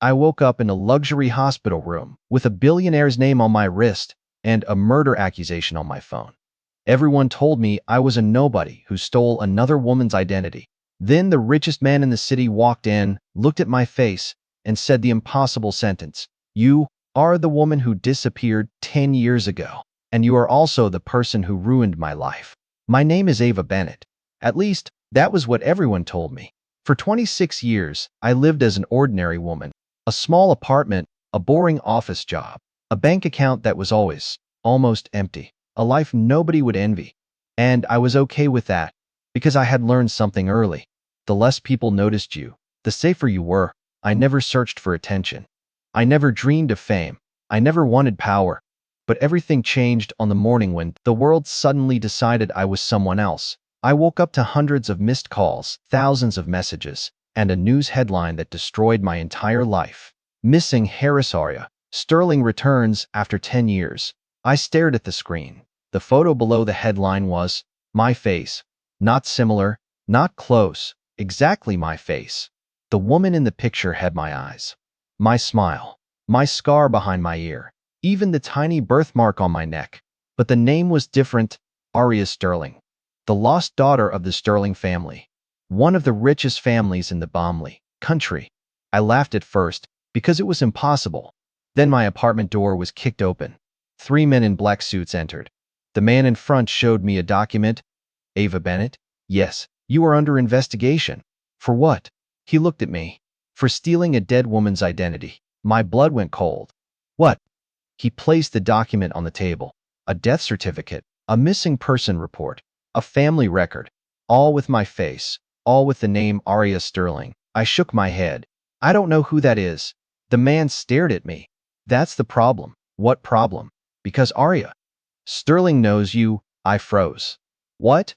I woke up in a luxury hospital room with a billionaire's name on my wrist and a murder accusation on my phone. Everyone told me I was a nobody who stole another woman's identity. Then the richest man in the city walked in, looked at my face, and said the impossible sentence, "You are the woman who disappeared 10 years ago, and you are also the person who ruined my life." My name is Ava Bennett. At least, that was what everyone told me. For 26 years, I lived as an ordinary woman. A small apartment, a boring office job, a bank account that was always, almost empty, a life nobody would envy. And I was okay with that, because I had learned something early. The less people noticed you, the safer you were. I never searched for attention. I never dreamed of fame. I never wanted power. But everything changed on the morning when the world suddenly decided I was someone else. I woke up to hundreds of missed calls, thousands of messages, and a news headline that destroyed my entire life. Missing Harris Aria. Sterling returns after 10 years. I stared at the screen. The photo below the headline was my face. Not similar, not close, exactly my face. The woman in the picture had my eyes, my smile, my scar behind my ear, even the tiny birthmark on my neck. But the name was different, Aria Sterling, the lost daughter of the Sterling family, one of the richest families in the Bomley country. I laughed at first because it was impossible. Then my apartment door was kicked open. 3 men in black suits entered. The man in front showed me a document. "Ava Bennett? Yes, you are under investigation." "For what?" He looked at me. "For stealing a dead woman's identity." My blood went cold. "What?" He placed the document on the table. A death certificate, a missing person report, a family record, all with my face, all with the name Aria Sterling. I shook my head. "I don't know who that is." The man stared at me. "That's the problem." "What problem?" "Because Aria Sterling knows you." I froze. "What?"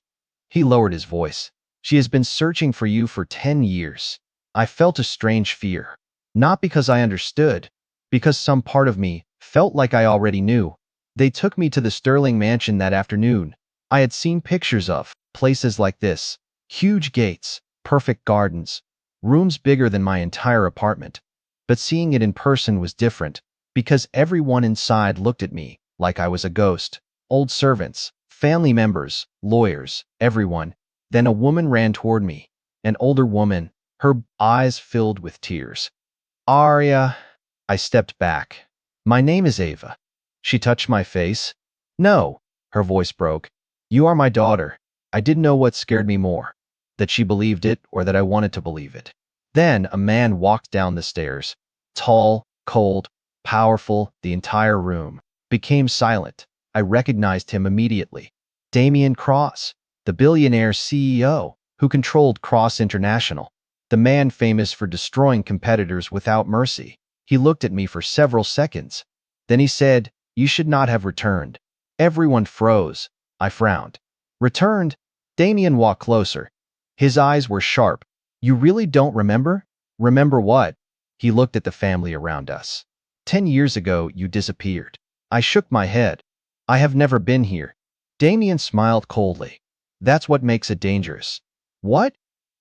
He lowered his voice. "She has been searching for you for 10 years. I felt a strange fear. Not because I understood, because some part of me felt like I already knew. They took me to the Sterling mansion that afternoon. I had seen pictures of places like this. Huge gates, perfect gardens, rooms bigger than my entire apartment. But seeing it in person was different, because everyone inside looked at me like I was a ghost. Old servants, family members, lawyers, everyone. Then a woman ran toward me, an older woman, her eyes filled with tears. "Aria." I stepped back. "My name is Ava." She touched my face. "No." Her voice broke. "You are my daughter." I didn't know what scared me more, that she believed it or that I wanted to believe it. Then a man walked down the stairs. Tall, cold, powerful. The entire room became silent. I recognized him immediately. Damien Cross, the billionaire CEO who controlled Cross International, the man famous for destroying competitors without mercy. He looked at me for several seconds. Then he said, "You should not have returned." Everyone froze. I frowned. "Returned?" Damien walked closer. His eyes were sharp. "You really don't remember?" "Remember what?" He looked at the family around us. 10 years ago, you disappeared." I shook my head. "I have never been here." Damien smiled coldly. "That's what makes it dangerous." "What?"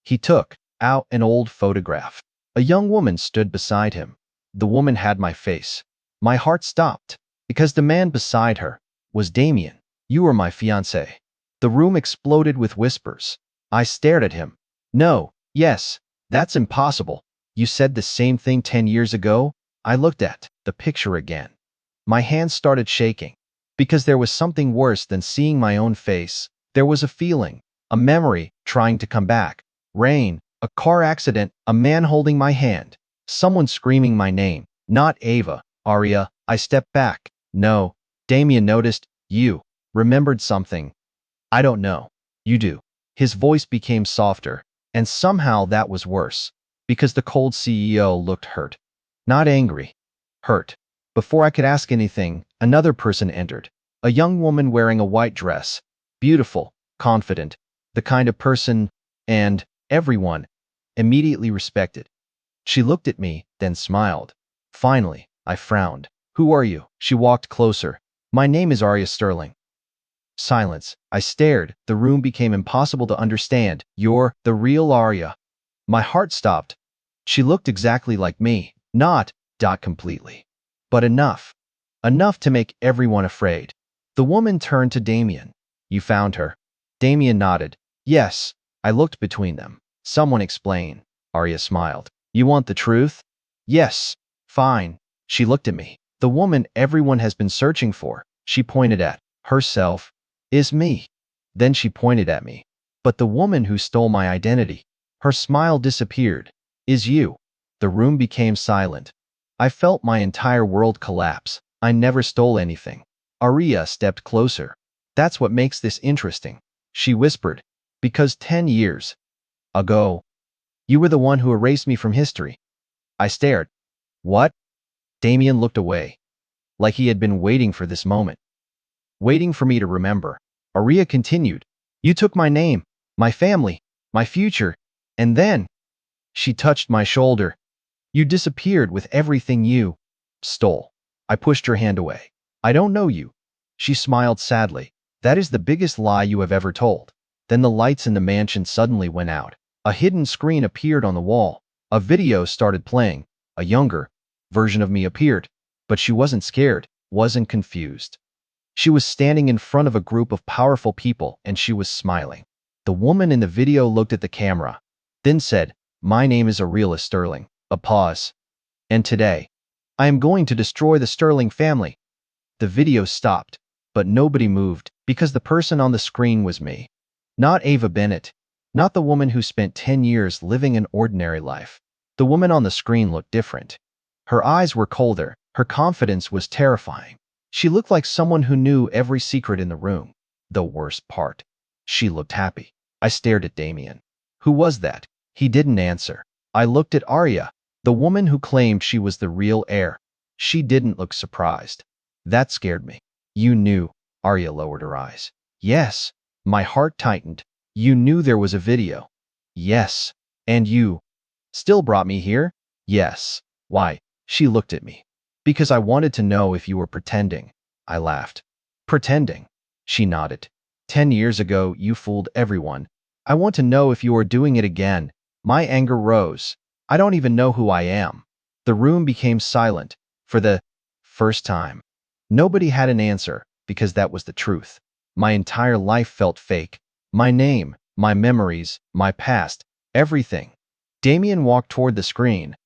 He took out an old photograph. A young woman stood beside him. The woman had my face. My heart stopped, because the man beside her was Damien. "You are my fiancé." The room exploded with whispers. I stared at him. "No, yes, that's impossible. You said the same thing 10 years ago." I looked at the picture again. My hands started shaking, because there was something worse than seeing my own face. There was a feeling, a memory trying to come back. Rain, a car accident, a man holding my hand, someone screaming my name. Not Ava, Aria. I stepped back. "No." Damien noticed. "You remembered something." "I don't know." "You do." His voice became softer, and somehow that was worse, because the cold CEO looked hurt. Not angry. Hurt. Before I could ask anything, another person entered. A young woman wearing a white dress. Beautiful, confident, the kind of person, and everyone immediately respected. She looked at me, then smiled. Finally, I frowned. "Who are you?" She walked closer. "My name is Aria Sterling." Silence. I stared. The room became impossible to understand. "You're the real Aria." My heart stopped. She looked exactly like me. Not, completely. But enough. Enough to make everyone afraid. The woman turned to Damien. You found her. Damien nodded. Yes. I looked between them. Someone explain. Arya smiled. You want the truth? Yes. Fine. She looked at me. The woman everyone has been searching for, she pointed at herself, is me. Then she pointed at me. But the woman who stole my identity, her smile disappeared, is you. The room became silent. I felt my entire world collapse. I never stole anything. Arya stepped closer. That's what makes this interesting, she whispered. Because 10 years ago, you were the one who erased me from history. I stared. What? Damien looked away, like he had been waiting for this moment. Waiting for me to remember. Arya continued. You took my name, my family, my future, and then she touched my shoulder. You disappeared with everything you stole. I pushed her hand away. I don't know you. She smiled sadly. That is the biggest lie you have ever told. Then the lights in the mansion suddenly went out. A hidden screen appeared on the wall. A video started playing. A younger version of me appeared. But she wasn't scared, wasn't confused. She was standing in front of a group of powerful people and she was smiling. The woman in the video looked at the camera, then said, My name is Aurelia Sterling. A pause. And today, I am going to destroy the Sterling family. The video stopped, but nobody moved because the person on the screen was me. Not Ava Bennett. Not the woman who spent 10 years living an ordinary life. The woman on the screen looked different. Her eyes were colder. Her confidence was terrifying. She looked like someone who knew every secret in the room. The worst part. She looked happy. I stared at Damien. Who was that? He didn't answer. I looked at Arya, the woman who claimed she was the real heir. She didn't look surprised. That scared me. You knew. Arya lowered her eyes. Yes. My heart tightened. You knew there was a video. Yes. And you still brought me here? Yes. Why? She looked at me. Because I wanted to know if you were pretending. I laughed. Pretending? She nodded. 10 years ago, you fooled everyone. I want to know if you are doing it again. My anger rose. I don't even know who I am. The room became silent. For the first time. Nobody had an answer, because that was the truth. My entire life felt fake. My name, my memories, my past, everything. Damien walked toward the screen.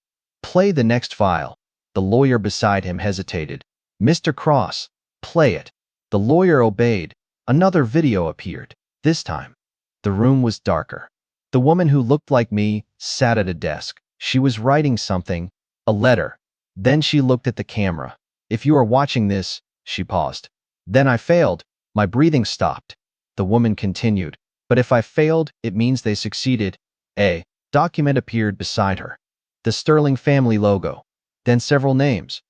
Play the next file. The lawyer beside him hesitated. Mr. Cross, play it. The lawyer obeyed. Another video appeared. This time, the room was darker. The woman who looked like me sat at a desk. She was writing something, a letter. Then she looked at the camera. If you are watching this, she paused. Then I failed. My breathing stopped. The woman continued. But if I failed, it means they succeeded. A document appeared beside her. The Sterling family logo. Then several names.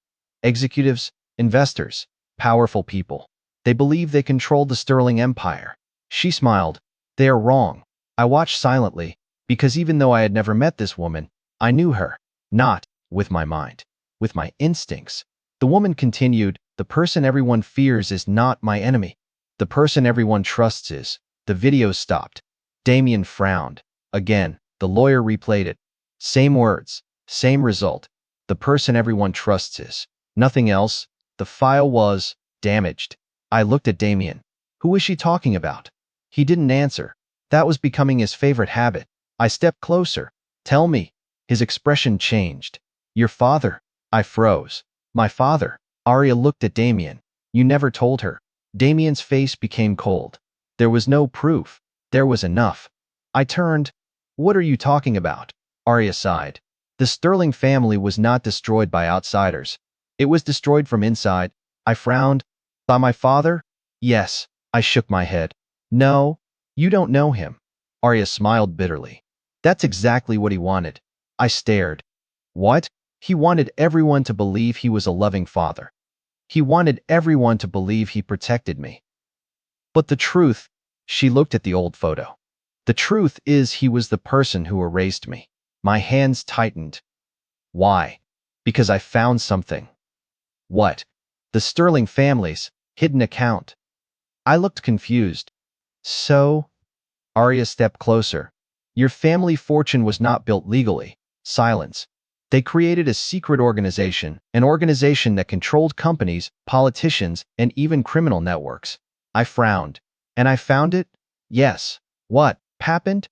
Executives, investors, powerful people. They believe they controlled the Sterling Empire. She smiled. They are wrong. I watched silently, because even though I had never met this woman, I knew her. Not with my mind, with my instincts. The woman continued, the person everyone fears is not my enemy. The person everyone trusts is. The video stopped. Damien frowned. Again, the lawyer replayed it. Same words, same result. The person everyone trusts is. Nothing else. The file was damaged. I looked at Damien. Who is she talking about? He didn't answer. That was becoming his favorite habit. I stepped closer. Tell me. His expression changed. Your father. I froze. My father. Arya looked at Damien. You never told her. Damien's face became cold. There was no proof. There was enough. I turned. What are you talking about? Arya sighed. The Sterling family was not destroyed by outsiders. It was destroyed from inside. I frowned. By my father? Yes. I shook my head. No, you don't know him. Arya smiled bitterly. That's exactly what he wanted. I stared. What? He wanted everyone to believe he was a loving father. He wanted everyone to believe he protected me. But the truth, she looked at the old photo. The truth is he was the person who erased me. My hands tightened. Why? Because I found something. What? The Sterling family's hidden account. I looked confused. So? Arya stepped closer. Your family fortune was not built legally. Silence. They created a secret organization, an organization that controlled companies, politicians, and even criminal networks. I frowned. And I found it? Yes. What happened?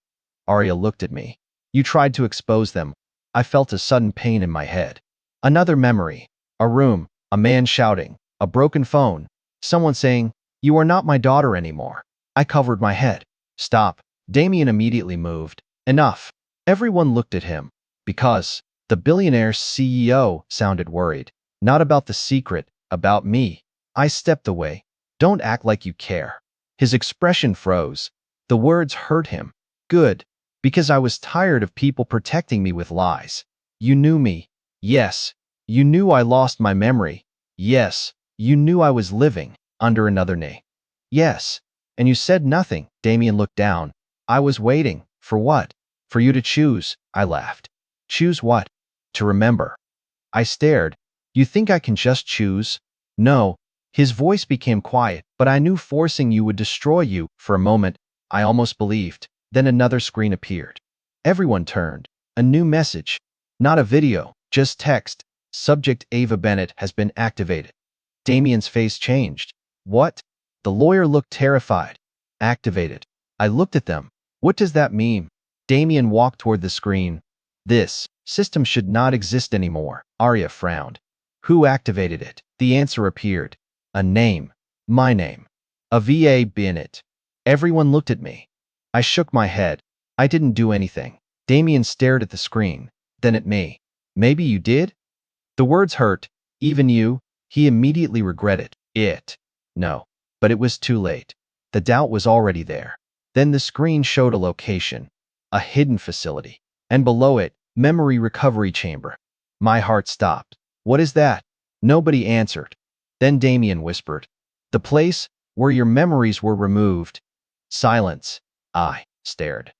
Arya looked at me. You tried to expose them. I felt a sudden pain in my head. Another memory. A room, a man shouting, a broken phone, someone saying, "You are not my daughter anymore." I covered my head. Stop. Damien immediately moved. Enough. Everyone looked at him. Because the billionaire CEO sounded worried. Not about the secret, about me. I stepped away. Don't act like you care. His expression froze. The words hurt him. Good. Because I was tired of people protecting me with lies. You knew me. Yes. You knew I lost my memory. Yes. You knew I was living under another name. Yes. And you said nothing. Damien looked down. I was waiting. For what? For you to choose. I laughed. Choose what? To remember. I stared. You think I can just choose? No. His voice became quiet, but I knew forcing you would destroy you. For a moment, I almost believed. Then another screen appeared. Everyone turned. A new message. Not a video, just text. Subject: Ava Bennett has been activated. Damien's face changed. What? The lawyer looked terrified. Activated. I looked at them. What does that mean? Damien walked toward the screen. This system should not exist anymore. Arya frowned. Who activated it? The answer appeared. A name. My name. Ava Bennett. Everyone looked at me. I shook my head. I didn't do anything. Damien stared at the screen, then at me. Maybe you did? The words hurt. Even you? He immediately regretted it. No. But it was too late. The doubt was already there. Then the screen showed a location. A hidden facility. And below it, memory recovery chamber. My heart stopped. What is that? Nobody answered. Then Damien whispered. The place where your memories were removed. Silence. I stared.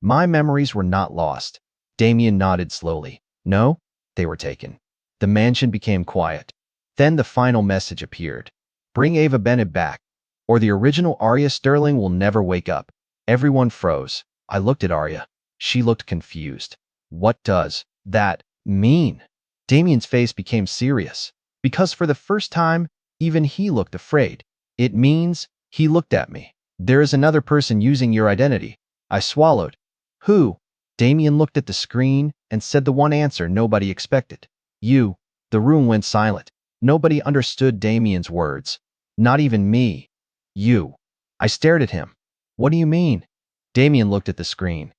My memories were not lost. Damien nodded slowly. No, they were taken. The mansion became quiet. Then the final message appeared. Bring Ava Bennett back, or the original Arya Sterling will never wake up. Everyone froze. I looked at Arya. She looked confused. What does that mean? Damien's face became serious, because for the first time, even he looked afraid. It means, he looked at me. There is another person using your identity. I swallowed. Who? Damien looked at the screen and said the one answer nobody expected. You. The room went silent. Nobody understood Damien's words. Not even me. You. I stared at him. What do you mean? Damien looked at the screen.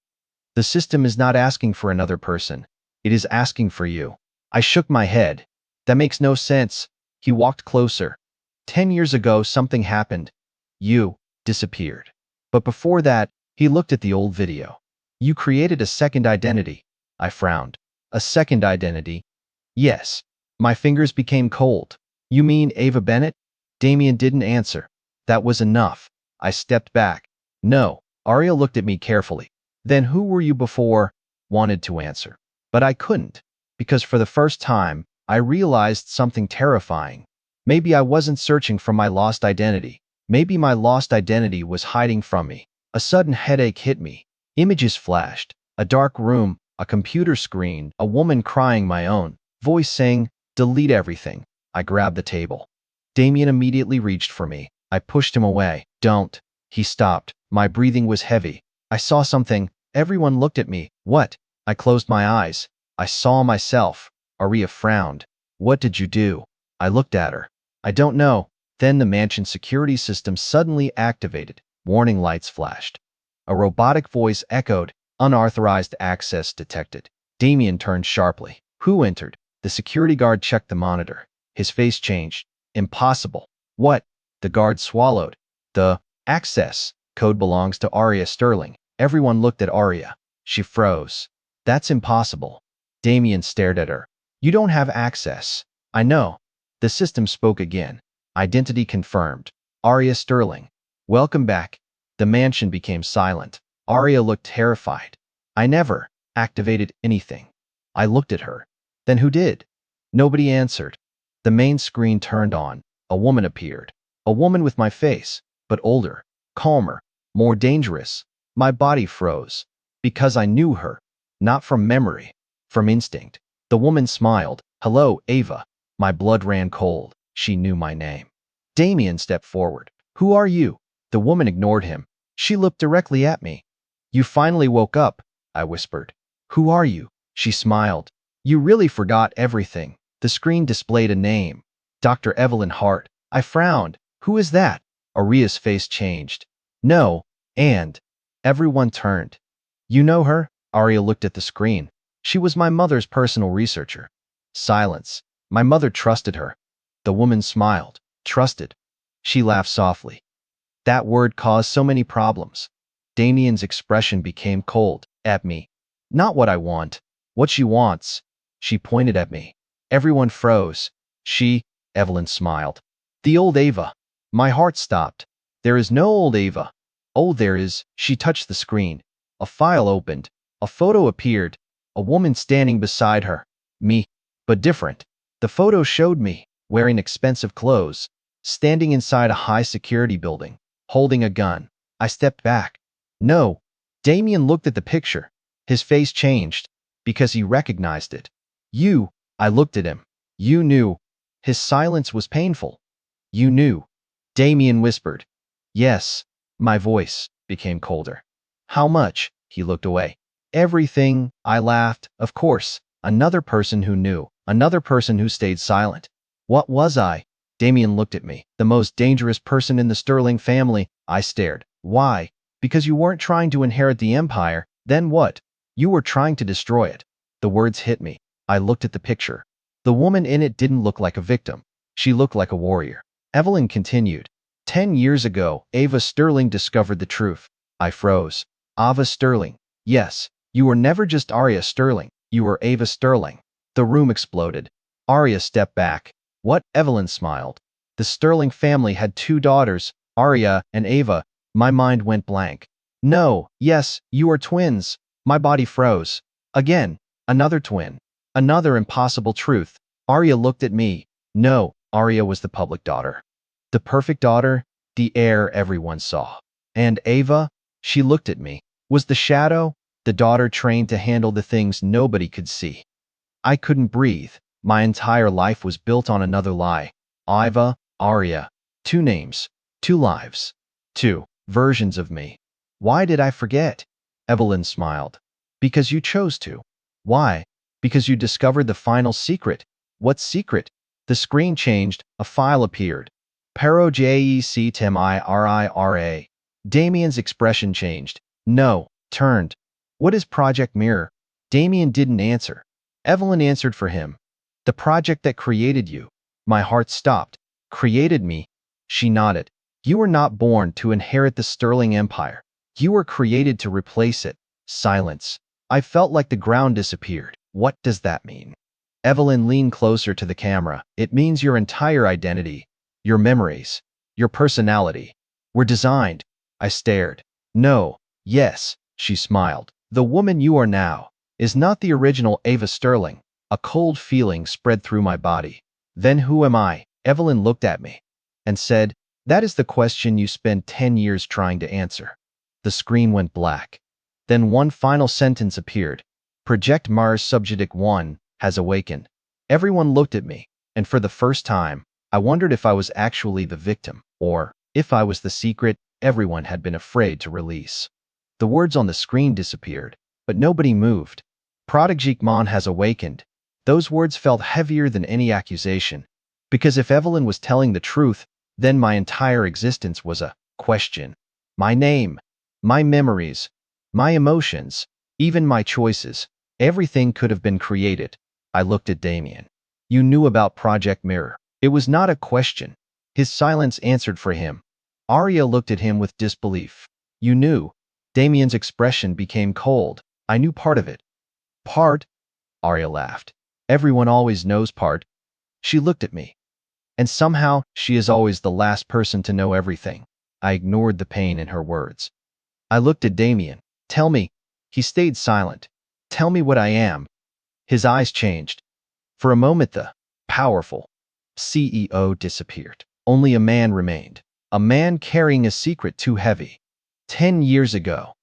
The system is not asking for another person. It is asking for you. I shook my head. That makes no sense. He walked closer. 10 years ago, something happened. You disappeared. But before that, he looked at the old video. You created a second identity. I frowned. A second identity? Yes. My fingers became cold. You mean Ava Bennett? Damien didn't answer. That was enough. I stepped back. No. Arya looked at me carefully. Then who were you before? Wanted to answer. But I couldn't. Because for the first time, I realized something terrifying. Maybe I wasn't searching for my lost identity. Maybe my lost identity was hiding from me. A sudden headache hit me. Images flashed. A dark room, a computer screen, a woman crying, my own voice saying, delete everything. I grabbed the table. Damien immediately reached for me. I pushed him away. Don't. He stopped. My breathing was heavy. I saw something. Everyone looked at me. What? I closed my eyes. I saw myself. Arya frowned. What did you do? I looked at her. I don't know. Then the mansion security system suddenly activated. Warning lights flashed. A robotic voice echoed. Unauthorized access detected. Damien turned sharply. Who entered? The security guard checked the monitor. His face changed. Impossible. What? The guard swallowed. The access code belongs to Arya Sterling. Everyone looked at Arya. She froze. That's impossible. Damien stared at her. You don't have access. I know. The system spoke again. Identity confirmed. Arya Sterling. Welcome back. The mansion became silent. Arya looked terrified. I never activated anything. I looked at her. Then who did? Nobody answered. The main screen turned on. A woman appeared. A woman with my face, but older, calmer, more dangerous. My body froze. Because I knew her. Not from memory. From instinct. The woman smiled. Hello, Ava. My blood ran cold. She knew my name. Damien stepped forward. Who are you? The woman ignored him. She looked directly at me. You finally woke up, I whispered. Who are you? She smiled. You really forgot everything. The screen displayed a name. Dr. Evelyn Hart. I frowned. Who is that? Aria's face changed. No, and everyone turned. You know her? Aria looked at the screen. She was my mother's personal researcher. Silence. My mother trusted her. The woman smiled. Trusted. She laughed softly. That word caused so many problems. Damien's expression became cold. At me. Not what I want. What she wants. She pointed at me. Everyone froze. Evelyn smiled. The old Ava. My heart stopped. There is no old Ava. Oh, there is. She touched the screen. A file opened. A photo appeared. A woman standing beside her. Me, but different. The photo showed me, wearing expensive clothes, standing inside a high-security building, holding a gun. I stepped back. No. Damien looked at the picture. His face changed, because he recognized it. You. I looked at him. You knew. His silence was painful. You knew. Damien whispered. Yes. My voice became colder. How much? He looked away. Everything. I laughed. Of course. Another person who knew. Another person who stayed silent. What was I? Damien looked at me. The most dangerous person in the Sterling family. I stared. Why? Because you weren't trying to inherit the empire. Then what? You were trying to destroy it. The words hit me. I looked at the picture. The woman in it didn't look like a victim. She looked like a warrior. Evelyn continued. 10 years ago, Ava Sterling discovered the truth. I froze. Ava Sterling. Yes, you were never just Arya Sterling. You were Ava Sterling. The room exploded. Arya stepped back. What? Evelyn smiled. The Sterling family had 2 daughters, Arya and Ava. My mind went blank. No, yes, you are twins. My body froze. Again, another twin. Another impossible truth. Arya looked at me. No, Arya was the public daughter. The perfect daughter, the heir everyone saw. And Ava, she looked at me, was the shadow, the daughter trained to handle the things nobody could see. I couldn't breathe. My entire life was built on another lie. Ava, Arya. 2 names. 2 lives. 2 versions of me. Why did I forget? Evelyn smiled. Because you chose to. Why? Because you discovered the final secret. What secret? The screen changed. A file appeared. Parojectmira. Damien's expression changed. No. Turned. What is Project Mirror? Damien didn't answer. Evelyn answered for him. The project that created you. My heart stopped. Created me? She nodded. You were not born to inherit the Sterling Empire. You were created to replace it. Silence. I felt like the ground disappeared. What does that mean? Evelyn leaned closer to the camera. It means your entire identity, your memories, your personality were designed. I stared. No. Yes, she smiled. The woman you are now is not the original Ava Sterling. A cold feeling spread through my body. Then who am I? Evelyn looked at me and said, that is the question you spent 10 years trying to answer. The screen went black. Then one final sentence appeared. Project Mars Subject 1 has awakened. Everyone looked at me, and for the first time, I wondered if I was actually the victim, or if I was the secret everyone had been afraid to release. The words on the screen disappeared, but nobody moved. Project Mon has awakened. Those words felt heavier than any accusation, because if Evelyn was telling the truth, then my entire existence was a question. My name, my memories, my emotions, even my choices, everything could have been created. I looked at Damien. You knew about Project Mirror. It was not a question. His silence answered for him. Arya looked at him with disbelief. You knew. Damien's expression became cold. I knew part of it. Part? Arya laughed. Everyone always knows part. She looked at me. And somehow, she is always the last person to know everything. I ignored the pain in her words. I looked at Damien. Tell me. He stayed silent. Tell me what I am. His eyes changed. For a moment the powerful CEO disappeared. Only a man remained. A man carrying a secret too heavy. 10 years ago.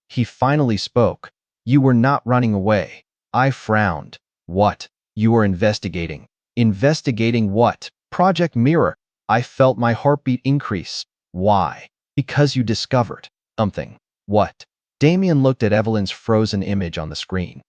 He finally spoke. You were not running away. I frowned. What? You are investigating. Investigating what? Project Mirror. I felt my heartbeat increase. Why? Because you discovered something. What? Damien looked at Evelyn's frozen image on the screen.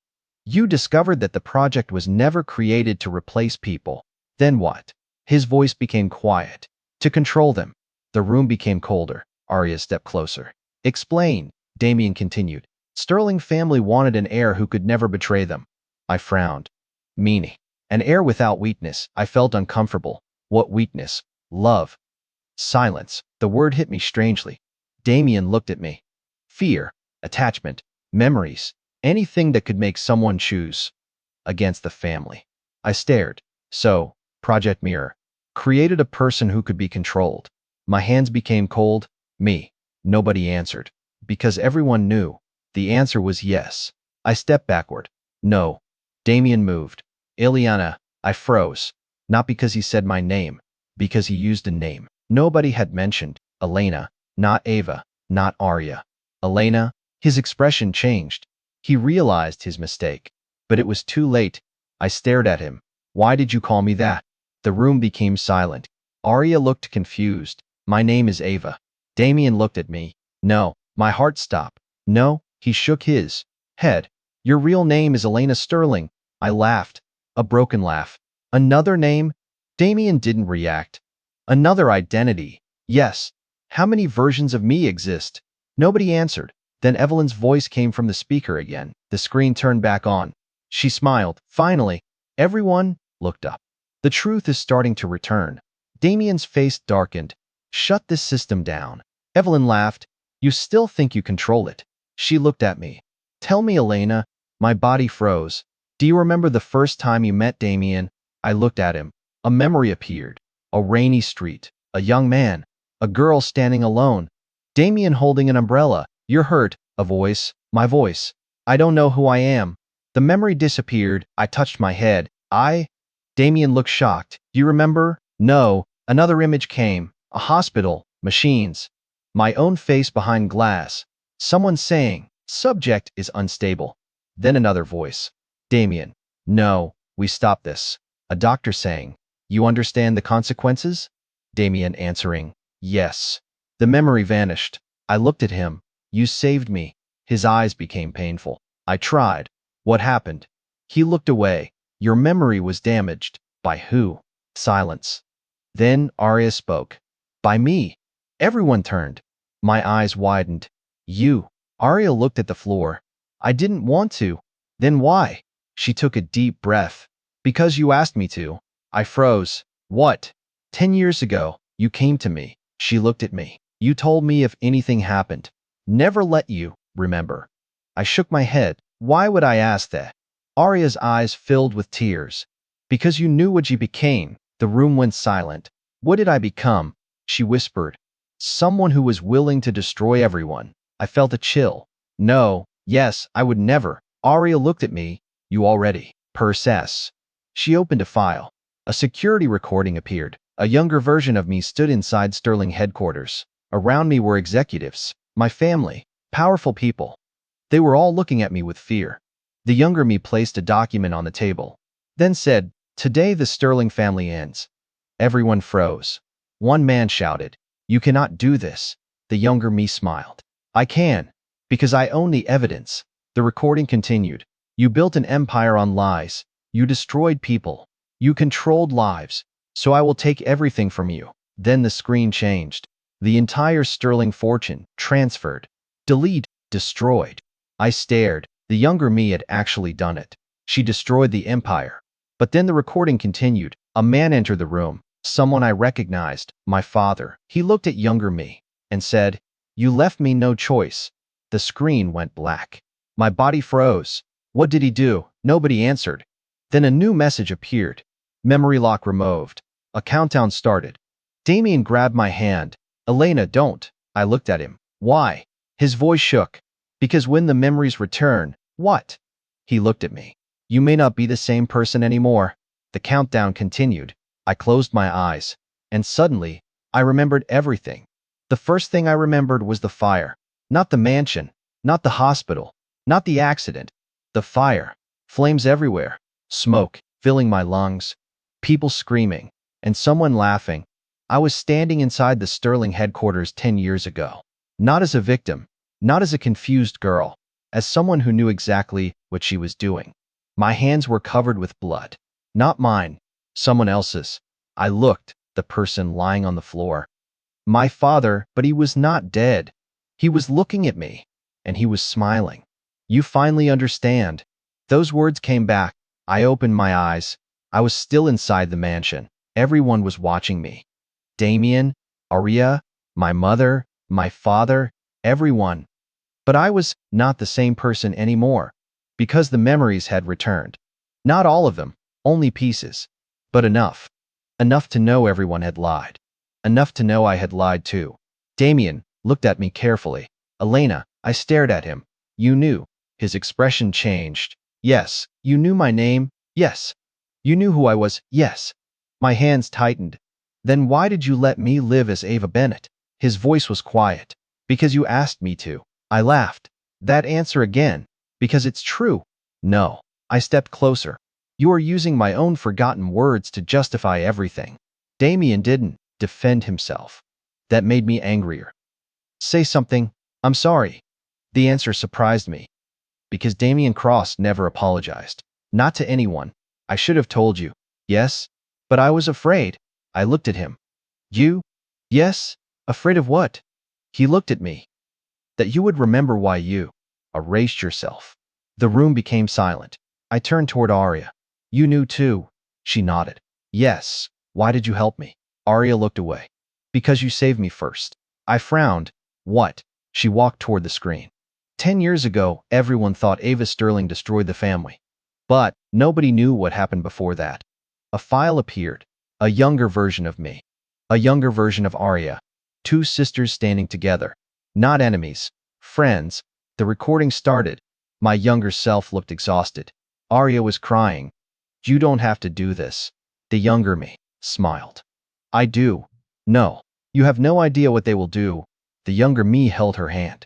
You discovered that the project was never created to replace people. Then what? His voice became quiet. To control them. The room became colder. Arya stepped closer. Explain, Damien continued. Sterling family wanted an heir who could never betray them. I frowned. Meaning. An heir without weakness. I felt uncomfortable. What weakness? Love. Silence. The word hit me strangely. Damien looked at me. Fear, attachment, memories, anything that could make someone choose against the family. I stared. So, Project Mirror created a person who could be controlled. My hands became cold. Me. Nobody answered. Because everyone knew. The answer was yes. I stepped backward. No. Damien moved. Ileana. I froze. Not because he said my name. Because he used a name nobody had mentioned. Elena. Not Ava. Not Arya. Elena. His expression changed. He realized his mistake. But it was too late. I stared at him. Why did you call me that? The room became silent. Arya looked confused. My name is Ava. Damien looked at me. No. My heart stopped. No. He shook his head. Your real name is Elena Sterling. I laughed. A broken laugh. Another name? Damien didn't react. Another identity. Yes. How many versions of me exist? Nobody answered. Then Evelyn's voice came from the speaker again. The screen turned back on. She smiled. Finally, everyone looked up. The truth is starting to return. Damien's face darkened. Shut this system down. Evelyn laughed. You still think you control it. She looked at me. Tell me, Elena. My body froze. Do you remember the first time you met Damien? I looked at him. A memory appeared. A rainy street. A young man. A girl standing alone. Damien holding an umbrella. You're hurt. A voice. My voice. I don't know who I am. The memory disappeared. I touched my head. Damien looked shocked. You remember? No. Another image came. A hospital. Machines. My own face behind glass. Someone saying, subject is unstable. Then another voice. Damien. No. We stop this. A doctor saying, you understand the consequences? Damien answering, yes. The memory vanished. I looked at him. You saved me. His eyes became painful. I tried. What happened? He looked away. Your memory was damaged. By who? Silence. Then Arya spoke. By me. Everyone turned. My eyes widened. You. Arya looked at the floor. I didn't want to. Then why? She took a deep breath. Because you asked me to. I froze. What? 10 years ago, you came to me. She looked at me. You told me if anything happened. Never let you, remember. I shook my head. Why would I ask that? Arya's eyes filled with tears. Because you knew what you became. The room went silent. What did I become? She whispered. Someone who was willing to destroy everyone. I felt a chill. No, yes, I would never. Arya looked at me. You already. Process. She opened a file. A security recording appeared. A younger version of me stood inside Sterling headquarters. Around me were executives. My family. Powerful people. They were all looking at me with fear. The younger me placed a document on the table. Then said, today the Sterling family ends. Everyone froze. One man shouted, you cannot do this. The younger me smiled. I can. Because I own the evidence. The recording continued. You built an empire on lies. You destroyed people. You controlled lives. So I will take everything from you. Then the screen changed. The entire Sterling fortune transferred. Delete. Destroyed. I stared. The younger me had actually done it. She destroyed the empire. But then the recording continued. A man entered the room. Someone I recognized. My father. He looked at younger me and said, you left me no choice. The screen went black. My body froze. What did he do? Nobody answered. Then a new message appeared. Memory lock removed. A countdown started. Damien grabbed my hand. Elena, don't. I looked at him. Why? His voice shook. Because when the memories return, what? He looked at me. You may not be the same person anymore. The countdown continued. I closed my eyes. And suddenly, I remembered everything. The first thing I remembered was the fire. Not the mansion. Not the hospital. Not the accident. The fire. Flames everywhere. Smoke. filling my lungs, people screaming, and someone laughing. I was standing inside the Sterling headquarters 10 years ago. Not as a victim, not as a confused girl, as someone who knew exactly what she was doing. My hands were covered with blood. Not mine, someone else's. I looked, the person lying on the floor. My father, but he was not dead. He was looking at me, and he was smiling. You finally understand. Those words came back. I opened my eyes. I was still inside the mansion. Everyone was watching me. Damien, Aria, my mother, my father, everyone. But I was not the same person anymore, because the memories had returned. Not all of them, only pieces, but enough. Enough to know everyone had lied. Enough to know I had lied too. Damien looked at me carefully. Elena, I stared at him. You knew. His expression changed. Yes, you knew my name. Yes. You knew who I was. Yes. My hands tightened. Then why did you let me live as Ava Bennett? His voice was quiet. Because you asked me to. I laughed. That answer again. Because it's true. No. I stepped closer. You are using my own forgotten words to justify everything. Damien didn't defend himself. That made me angrier. Say something. I'm sorry. The answer surprised me. Because Damien Cross never apologized. Not to anyone. I should have told you. Yes? But I was afraid. I looked at him. You? Yes? Afraid of what? He looked at me. That you would remember why you erased yourself. The room became silent. I turned toward Arya. You knew too. She nodded. Yes. Why did you help me? Arya looked away. Because you saved me first. I frowned. What? She walked toward the screen. 10 years ago, everyone thought Ava Sterling destroyed the family. But nobody knew what happened before that. A file appeared. A younger version of me. A younger version of Arya. Two sisters standing together. Not enemies. Friends. The recording started. My younger self looked exhausted. Arya was crying. You don't have to do this. The younger me smiled. I do. No. You have no idea what they will do. The younger me held her hand.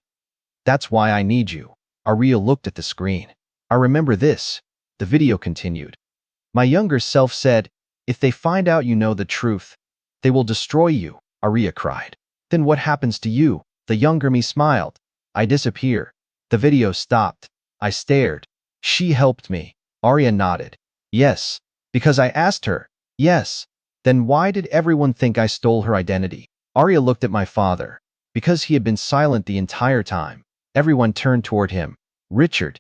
That's why I need you. Arya looked at the screen. I remember this. The video continued. My younger self said, if they find out you know the truth, they will destroy you, Arya cried. Then what happens to you? The younger me smiled. I disappear. The video stopped. I stared. She helped me. Arya nodded. Yes. Because I asked her. Yes. Then why did everyone think I stole her identity? Arya looked at my father. Because he had been silent the entire time. Everyone turned toward him. Richard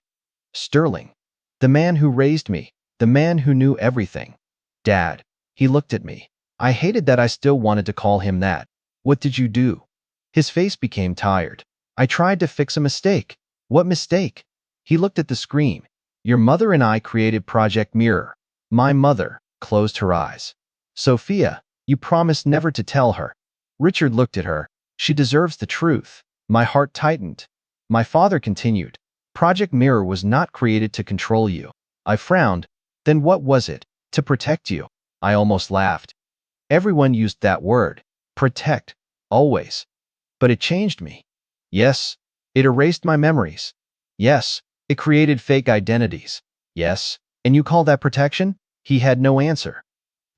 Sterling. The man who raised me. The man who knew everything. Dad. He looked at me. I hated that I still wanted to call him that. What did you do? His face became tired. I tried to fix a mistake. What mistake? He looked at the screen. Your mother and I created Project Mirror. My mother closed her eyes. Sophia, you promised never to tell her. Richard looked at her. She deserves the truth. My heart tightened. My father continued. Project Mirror was not created to control you. I frowned. Then what was it? To protect you. I almost laughed. Everyone used that word. Protect. Always. But it changed me. Yes. It erased my memories. Yes. It created fake identities. Yes. And you call that protection? He had no answer.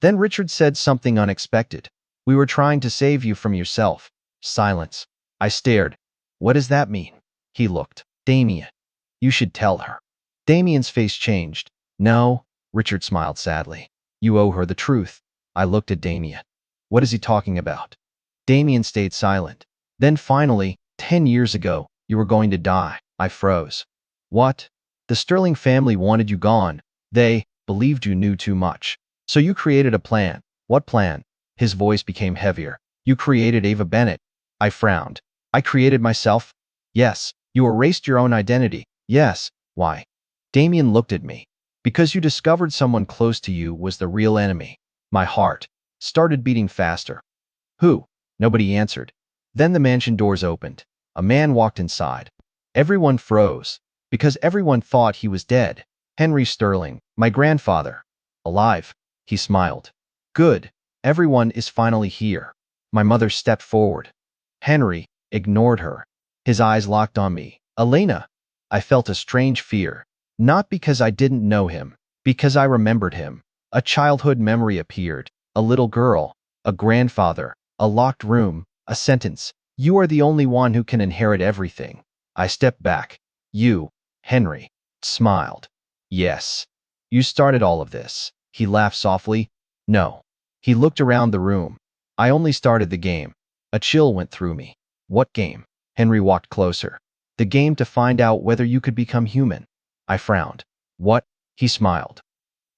Then Richard said something unexpected. We were trying to save you from yourself. Silence. I stared. What does that mean? He looked. Damien. You should tell her. Damien's face changed. No. Richard smiled sadly. You owe her the truth. I looked at Damien. What is he talking about? Damien stayed silent. Then finally, 10 years ago, you were going to die. I froze. What? The Sterling family wanted you gone. They believed you knew too much. So you created a plan. What plan? His voice became heavier. You created Ava Bennett. I frowned. I created myself? Yes. You erased your own identity. Yes. Why? Damien looked at me. Because you discovered someone close to you was the real enemy. My heart started beating faster. Who? Nobody answered. Then the mansion doors opened. A man walked inside. Everyone froze. Because everyone thought he was dead. Henry Sterling, my grandfather. Alive. He smiled. Good. Everyone is finally here. My mother stepped forward. Henry ignored her. His eyes locked on me. Elena. I felt a strange fear. Not because I didn't know him. Because I remembered him. A childhood memory appeared. A little girl, a grandfather, a locked room, a sentence. You are the only one who can inherit everything. I stepped back. You, Henry, smiled. Yes. You started all of this. He laughed softly. No. He looked around the room. I only started the game. A chill went through me. What game? Henry walked closer. The game to find out whether you could become human. I frowned. What? He smiled.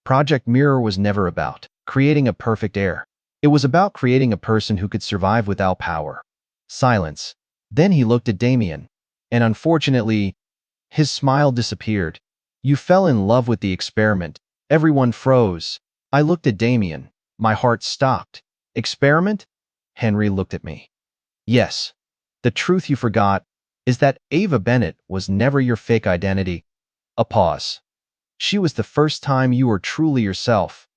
Project Mirror was never about creating a perfect heir. It was about creating a person who could survive without power. Silence. Then he looked at Damien. And unfortunately, his smile disappeared. You fell in love with the experiment. Everyone froze. I looked at Damien. My heart stopped. Experiment? Henry looked at me. Yes. The truth you forgot is that Ava Bennett was never your fake identity. A pause. She was the first time you were truly yourself.